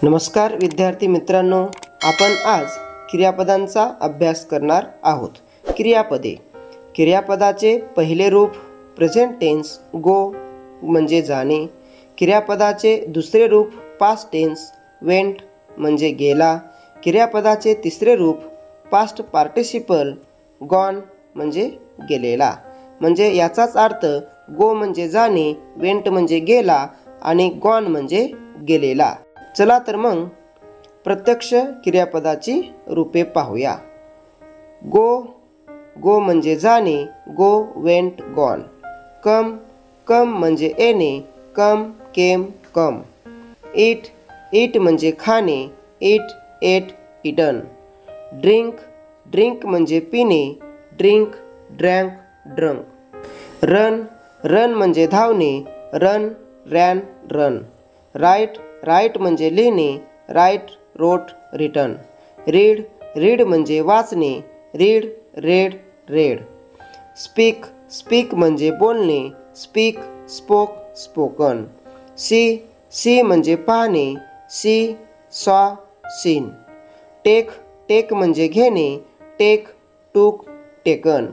नमस्कार विद्यार्थी मित्रांनो, आपण आज क्रियापदांचा अभ्यास करणार आहोत। क्रियापदाचे पहिले रूप प्रेझेंट टेन्स गो म्हणजे जाणे, क्रियापदाचे दुसरे रूप पास्ट टेन्स वेंट म्हणजे गेला, क्रियापदाचे तिसरे रूप पास्ट पार्टिसिपल गॉन म्हणजे गेलेला। म्हणजे याचाच अर्थ गो म्हणजे जाणे, वेंट म्हणजे गेला आणि गॉन म्हणजे गेलेला। चला तर मग प्रत्यक्ष क्रियापदाची रूपे पाहूया। गो म्हणजे जाणे, गो वेंट गॉन। कम म्हणजे येणे, कम केम कम। ईट म्हणजे खाणे, ईट एट इटन। ड्रिंक म्हणजे पिणे, ड्रिंक ड्रँक ड्रंक। रन म्हणजे धावणे, रन रॅन रन। राईट म्हणजे लिहिणे, राईट रोट रिटन। रीड म्हणजे वाचणे, रीड रेड रेड। स्पीक म्हणजे बोलणे, स्पीक स्पोक स्पोकन। सी म्हणजे पाहणे, सी सॉ सीन। टेक म्हणजे घेणे, टेक टूक टेकन।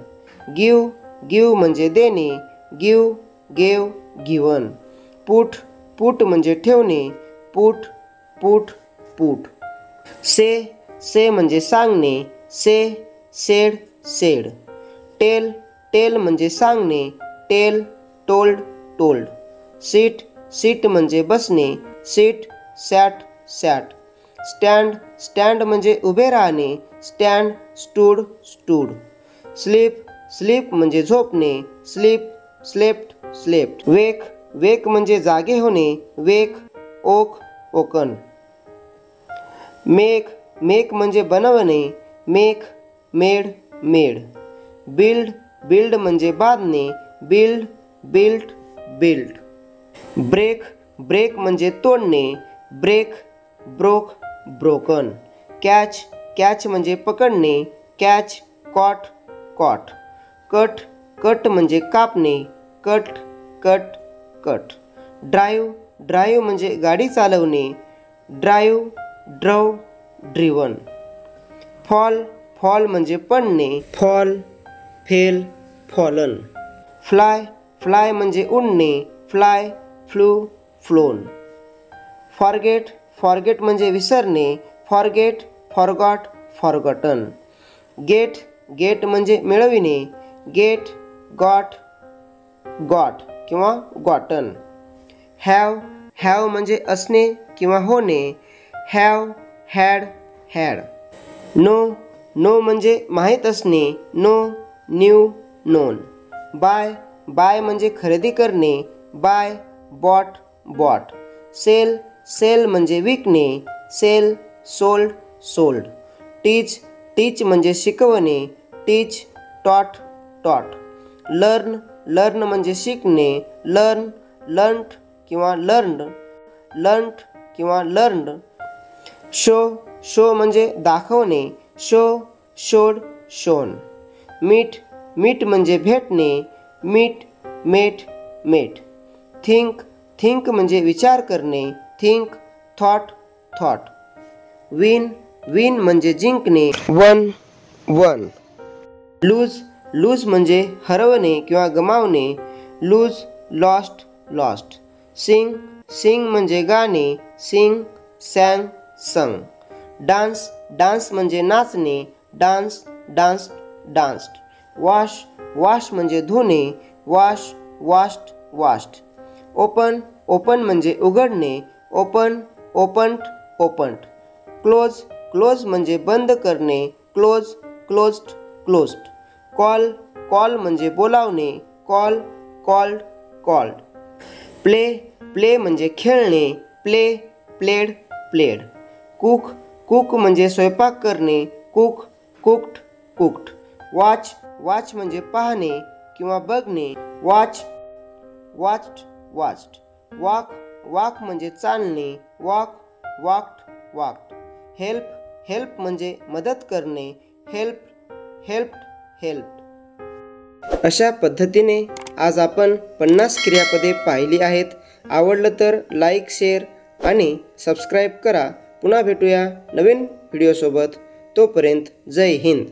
गिव म्हणजे देणे, गिव गेव गिवन। पुट म्हणजे ठेवणे, पुट से म्हणजे सांगणे, से सेड सेड। टेल म्हणजे सांगणे, टेल टोल्ड। सीट म्हणजे बसणे, सीट सॅट। स्टँड म्हणजे उभे राहणे, स्टँड स्टूड। स्लीप म्हणजे झोपणे, स्लीप स्लेप्ट। वेक म्हणजे जागे होणे, वेक ओकन। मेक म्हणजे बनवणे, मेक मेड। बिल्ड म्हणजे बांधणे, बिल्ट। ब्रेक म्हणजे तोडणे, ब्रेक ब्रोकन। कॅच म्हणजे पकडणे, कॅच कॉट। कट म्हणजे कापणे, कट। ड्राईव्ह म्हणजे गाडी चालवणे, ड्राईव्ह ड्रिवन। फॉल म्हणजे पडणे, फेल फॉलन। फ्लाय म्हणजे उडणे, फ्लाय फ्लोन। फॉरगेट म्हणजे विसरणे, फॉरगॉट फॉरगॉटन। गेट म्हणजे मिळविणे, गेट गॉट किंवा गॉटन। हॅव म्हणजे असणे किंवा होणे, हॅव हॅड। नो म्हणजे माहीत असणे, न्यू नोन। बाय म्हणजे खरेदी करणे, बाय बॉट। सेल म्हणजे विकणे, सेल सोल्ड। टीच म्हणजे शिकवणे, टीच टॉट। लर्न म्हणजे शिकणे, लर्न्ड किंवा लर्न्ड। शो म्हणजे दाखवणे, शोड शोन। मीट म्हणजे भेटणे, मेट। थिंक म्हणजे विचार करणे, थिंक थॉट। विन म्हणजे जिंकणे, वन। लूज म्हणजे हरवणे किंवा गमावणे, लूज लॉस्ट। सिंग म्हणजे गाणे, सिंग संग। डान्स म्हणजे नाचणे, डान्स्ड। वॉश म्हणजे धुणे, वॉश्ड। ओपन म्हणजे उघडणे, ओपन्ड। क्लोज म्हणजे बंद करणे, क्लोज्ड। कॉल म्हणजे बोलावणे, कॉल्ड। प्ले म्हणजे खेळणे, प्लेड। कुक म्हणजे स्वयंपाक करणे, कुक्ड। वॉच म्हणजे पाहणे किंवा बघणे, वॉच्ड। वॉक म्हणजे चालणे, वॉक्ड। हेल्प म्हणजे मदत करणे, हेल्प्ड। अशा पद्धतीने आज आपण 50 क्रियापदे पाहिली आहेत। आवडलं तर लाईक शेअर आणि सबस्क्राईब करा. पुन्हा भेटूया नवीन व्हिडिओसोबत. तोपर्यंत जय हिंद.